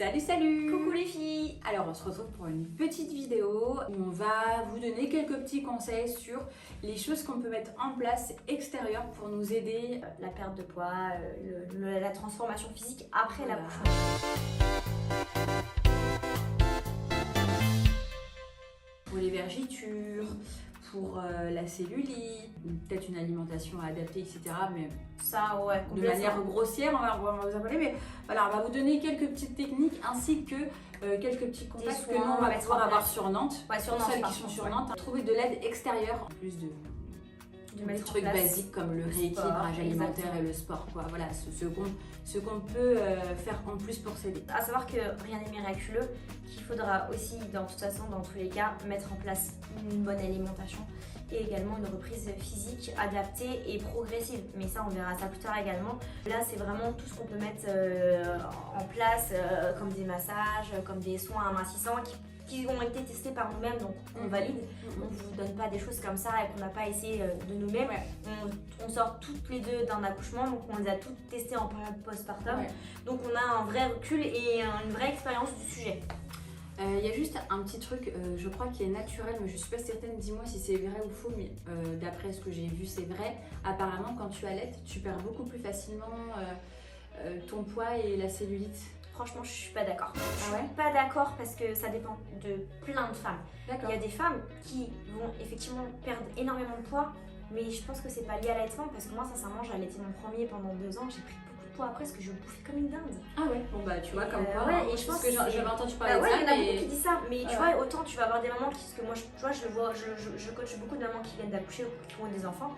Salut salut! Coucou les filles! Alors on se retrouve pour une petite vidéo où on va vous donner quelques petits conseils sur les choses qu'on peut mettre en place extérieures pour nous aider La perte de poids, la transformation physique après Voilà. l'accouchement. pour les vergitures, pour la cellulite, peut-être une alimentation adaptée, etc. Mais Ça, ouais, de manière grossière, on va vous en parler, mais voilà, on va vous donner quelques petites techniques ainsi que quelques petits contacts que nous on va pouvoir avoir sur Nantes. Ouais, sur Pour Nantes, celles par qui sont contre, sur ouais. Nantes, trouver de l'aide extérieure en plus de des mettre en trucs place basiques comme le rééquilibrage sport, alimentaire exactement. et le sport, quoi. Voilà, ce qu'on peut faire en plus pour s'aider. À savoir que rien n'est miraculeux, qu'il faudra aussi, dans toute façon, dans tous les cas, mettre en place une bonne alimentation et également une reprise physique adaptée et progressive. Mais ça, on verra ça plus tard également. Là, c'est vraiment tout ce qu'on peut mettre en place, comme des massages, comme des soins amincissants qui ont été testés par nous-mêmes, donc on valide. On ne vous donne pas des choses comme ça et qu'on n'a pas essayé de nous-mêmes. Ouais. On sort toutes les deux d'un accouchement, donc on les a toutes testées en période postpartum. Ouais. Donc on a un vrai recul et une vraie expérience du sujet. Il y a juste un petit truc, je crois qui est naturel, mais je suis pas certaine, dis-moi si c'est vrai ou faux, mais d'après ce que j'ai vu, c'est vrai. Apparemment, quand tu allaites, tu perds beaucoup plus facilement ton poids et la cellulite. Franchement, je suis pas d'accord. Ah Je ouais? suis pas d'accord parce que ça dépend de plein de femmes. Il D'accord. y a des femmes qui vont effectivement perdre énormément de poids, mais je pense que c'est pas lié à l'allaitement parce que moi, sincèrement, j'ai allaité mon premier pendant 2 ans, j'ai pris beaucoup de poids après parce que je bouffais comme une dinde. Ah ouais, bon bah tu vois, Et, comme quoi, ouais, hein, et je pense parce que que j'avais entendu parler Bah ouais, de il y ça, en a beaucoup mais qui disent ça, mais tu ouais. vois, autant tu vas avoir des mamans qui, parce que moi, tu vois, je le vois, je coach beaucoup de mamans qui viennent d'accoucher ou qui ont des enfants,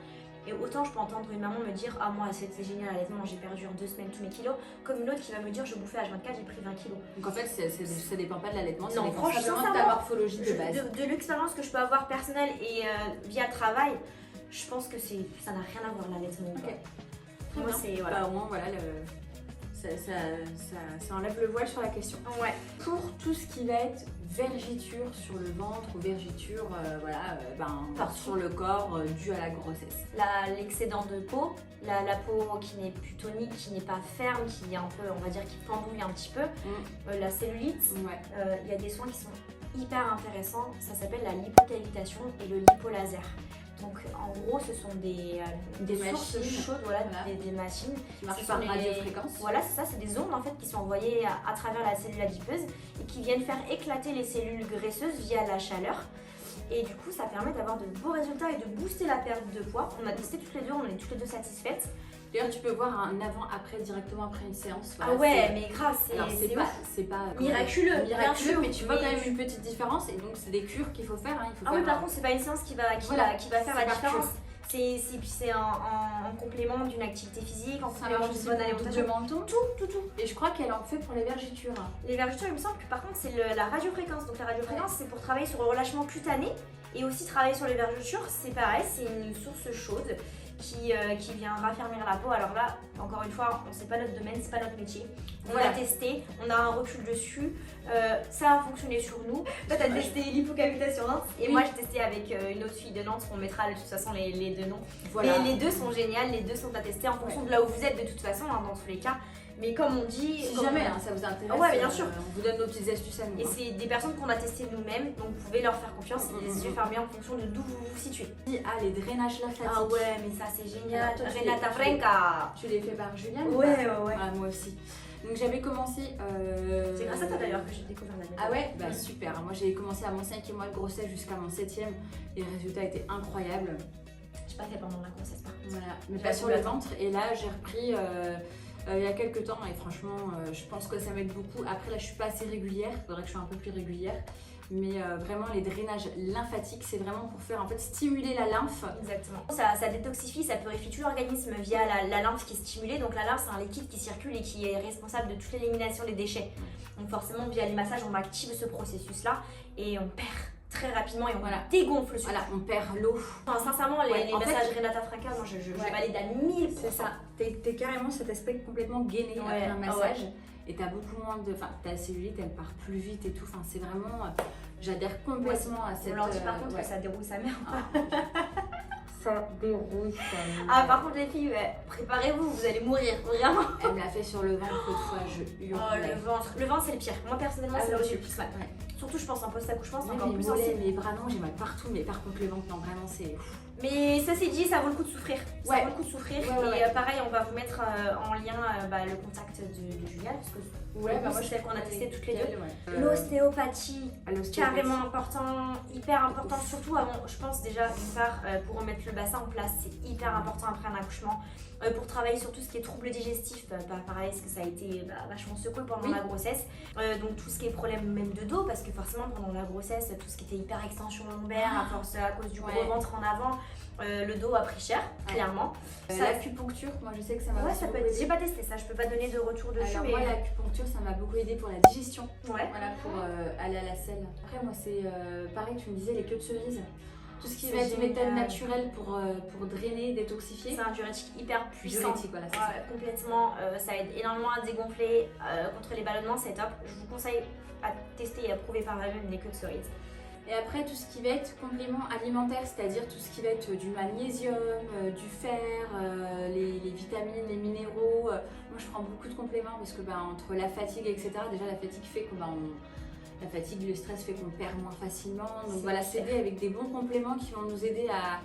et autant je peux entendre une maman me dire, ah moi c'était génial l'allaitement, j'ai perdu en 2 semaines tous mes kilos, comme une autre qui va me dire, je bouffais H24, j'ai pris 20 kilos. donc en fait ça dépend pas de l'allaitement, ça Non, dépend franchement, simplement de ta sincèrement, morphologie de base. De l'expérience que je peux avoir personnelle et via travail, je pense que ça n'a rien à voir l'allaitement. Ok. Moi c'est voilà. Bah, au moins voilà, ça enlève le voile sur la question. Ouais. Pour tout ce qui va être vergiture sur le ventre ou vergiture Partout. sur le corps dû à la grossesse. L'excédent de peau, la peau qui n'est plus tonique, qui n'est pas ferme, qui est un peu, on va dire, qui pendouille un petit peu, la cellulite, Ouais. il y a des soins qui sont hyper intéressants, ça s'appelle la lipocavitation et le lipolaser. Donc en gros ce sont des sources machines. chaudes, voilà. Voilà. Des machines Qui marche Ce par sont les- radiofréquence. Voilà, c'est ça, c'est des ondes en fait qui sont envoyées à travers la cellule adipeuse et qui viennent faire éclater les cellules graisseuses via la chaleur. Et du coup, ça permet d'avoir de beaux résultats et de booster la perte de poids. On a testé toutes les deux, on est toutes les deux satisfaites. D'ailleurs, tu peux voir un avant-après directement après une séance. Ah Voilà, ouais, c'est- mais grave, alors c'est pas, ouf. c'est pas Miraculeux, bien miraculeux, sûr, mais tu vois quand mais même une petite différence et donc c'est des cures qu'il faut faire. Hein, il faut Ah oui, faire par contre, c'est pas une séance qui va faire c'est la par différence. cure. C'est en complément d'une activité physique, en Ça complément marche d'une aussi bonne pour le alimentation. menton. Tout. Et je crois qu'elle en fait pour les vergitures. Les vergitures, il me semble que par contre, c'est la radiofréquence. Donc la radiofréquence, c'est pour travailler sur le relâchement cutané et aussi travailler sur les vergitures. C'est pareil, c'est une source chaude qui vient raffermir la peau. Alors là, encore une fois, c'est pas notre domaine, c'est pas notre métier. On Voilà. l'a testé, on a un recul dessus. Ça a fonctionné sur nous. Toi, t'as testé l'hypocavitation Nantes et Oui. moi, j'ai testé avec une autre fille de Nantes. On mettra de toute façon les deux noms. Voilà. Mais les deux sont géniales, les deux sont à tester en fonction de là où vous êtes de toute façon, hein, dans tous les cas. Mais comme on dit, Si comme jamais on- hein, ça vous intéresse, Ah ouais, bien sûr. on vous donne nos petites astuces à nous. et hein. c'est des personnes qu'on a testées nous-mêmes, donc vous pouvez leur faire confiance et les yeux fermés en fonction de d'où vous vous situez. Ah, les drainages lymphatiques. Ah ouais, mais ça c'est génial. Alors, toi, tu Renata les- Franca. Tu les fais par Juliane ou Ouais, pas ouais. Ah, moi aussi. Donc j'avais commencé. C'est grâce à toi d'ailleurs que j'ai découvert la méthode. Ah ouais, bah super. Moi j'ai commencé à mon 5e mois de grossesse jusqu'à mon 7e. Les résultats étaient incroyables. J'ai pas fait pendant la grossesse par contre. Voilà, mais J'ai pas pas sur pu le attendre. ventre. Et là j'ai repris il y a quelques temps et franchement je pense que ça m'aide beaucoup. Après là je suis pas assez régulière, il faudrait que je sois un peu plus régulière. Mais vraiment les drainages lymphatiques c'est vraiment pour faire en fait stimuler la lymphe. Exactement. Ça détoxifie, ça purifie tout l'organisme via la lymphe qui est stimulée. Donc la lymphe c'est un liquide qui circule et qui est responsable de toute l'élimination des déchets. Donc forcément via les massages on active ce processus là et on perd très rapidement et on Voilà. dégonfle le sucre. Voilà, on perd l'eau. Enfin, sincèrement, Ouais, les en fait- massages Renata Franca, moi je Ouais. valide à 1000%. C'est ça. T'es carrément cet aspect complètement gainé Ouais, après un ah massage. Et t'as beaucoup moins de. Enfin, ta cellulite elle part plus vite et tout. Enfin, c'est vraiment. J'adhère complètement à cette. On leur dit par contre ouais. que ça déroule sa mère. Ah, ça déroule. Ah, par contre, les filles, préparez-vous, vous allez mourir, vraiment. Elle me l'a fait sur le ventre l'autre fois, je hurle. Oh, le ventre, c'est le pire. Moi, personnellement, c'est là où j'ai le plus mal. Ouais. Surtout, je pense en post-accouchement, c'est Même encore les plus mollets, sensible. mes bras, non, j'ai mal partout, mais par contre, le ventre, non, vraiment, c'est. Mais ça, c'est dit, ça vaut le coup de souffrir. Ça Ouais. vaut le coup de souffrir. Ouais. Et pareil, on va vous mettre en lien le contact de Julia, parce que c'est celle qu'on a testée toutes les deux. L'ostéopathie, carrément important, hyper important, surtout avant, je pense déjà, d'une part, pour remettre le bassin en place, c'est hyper important après un accouchement. Pour travailler sur tout ce qui est troubles digestifs, pareil, parce que ça a été vachement secoué pendant la grossesse. Donc tout ce qui est problème même de dos, parce que forcément pendant la grossesse, tout ce qui était hyper extension lombaire, à force à cause du gros ventre en avant, le dos a pris cher, clairement. L'acupuncture, moi je sais que ça m'a ça peut être. J'ai pas testé ça, je peux pas donner de retour dessus. Alors mais moi l'acupuncture ça m'a beaucoup aidé pour la digestion. Ouais. Voilà, pour aller à la selle. Après moi c'est pareil, tu me disais les queues de cerise. Tout ce qui va être méthode naturelle pour drainer, détoxifier. C'est un diurétique hyper puissant. Diurétique, voilà, c'est ça. Complètement, ça aide énormément à dégonfler. Contre les ballonnements, c'est top. Je vous conseille à tester et à prouver par vous-même les queues de cerise. Et après tout ce qui va être complément alimentaire, c'est-à-dire tout ce qui va être du magnésium, du fer, les vitamines, les minéraux. Moi je prends beaucoup de compléments parce que entre la fatigue, etc. Déjà la fatigue fait que la fatigue, le stress fait qu'on perd moins facilement. Donc voilà, s'aider avec des bons compléments qui vont nous aider à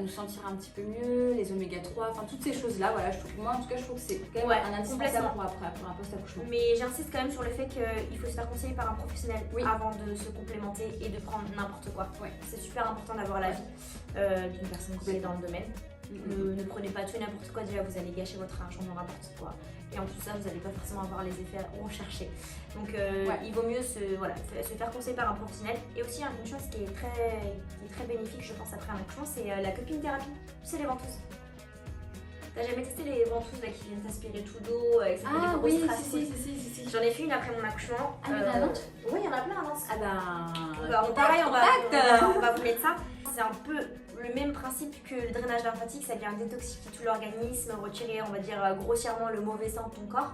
nous sentir un petit peu mieux, les oméga 3, enfin toutes ces choses-là. Voilà, moi en tout cas je trouve que c'est quand même un indispensable pour un post-accouchement. Mais j'insiste quand même sur le fait qu'il faut se faire conseiller par un professionnel avant de se complémenter et de prendre n'importe quoi. C'est super important d'avoir l'avis d'une personne qui est dans le domaine. Ne prenez pas tout et n'importe quoi, déjà vous allez gâcher votre argent dans n'importe quoi. Et en plus ça, vous n'allez pas forcément avoir les effets recherchés. Donc il vaut mieux se faire conseiller par un professionnel. Et aussi une chose qui est très bénéfique, je pense, après un accouchement, c'est la copine thérapie. Tu sais, les ventouses. T'as jamais testé les ventouses là, qui viennent t'aspirer tout d'eau avec cette si. J'en ai fait une après mon accouchement. Ah, il y en a un autre ? Oui, il y en a plein à Nantes. Pareil, on va vous mettre ça. C'est un peu le même principe que le drainage lymphatique, ça vient détoxifier tout l'organisme, retirer, on va dire, grossièrement le mauvais sang de ton corps.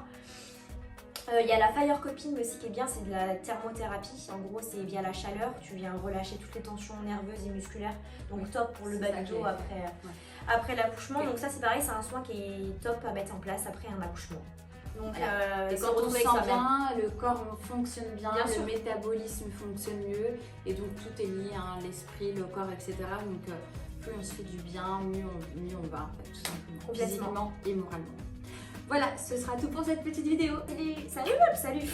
Il y a la Fire Copine aussi qui est bien, c'est de la thermothérapie. En gros, c'est via la chaleur, tu viens relâcher toutes les tensions nerveuses et musculaires. Donc top pour le bas du dos après l'accouchement. Donc ça, c'est pareil, c'est un soin qui est top à mettre en place après un accouchement. Donc, et quand on se sent bien, le corps fonctionne bien le métabolisme fonctionne mieux et donc tout est lié à l'esprit, le corps, etc. Donc plus on se fait du bien, mieux on va en fait, tout simplement, physiquement et moralement. Voilà, ce sera tout pour cette petite vidéo. Salut.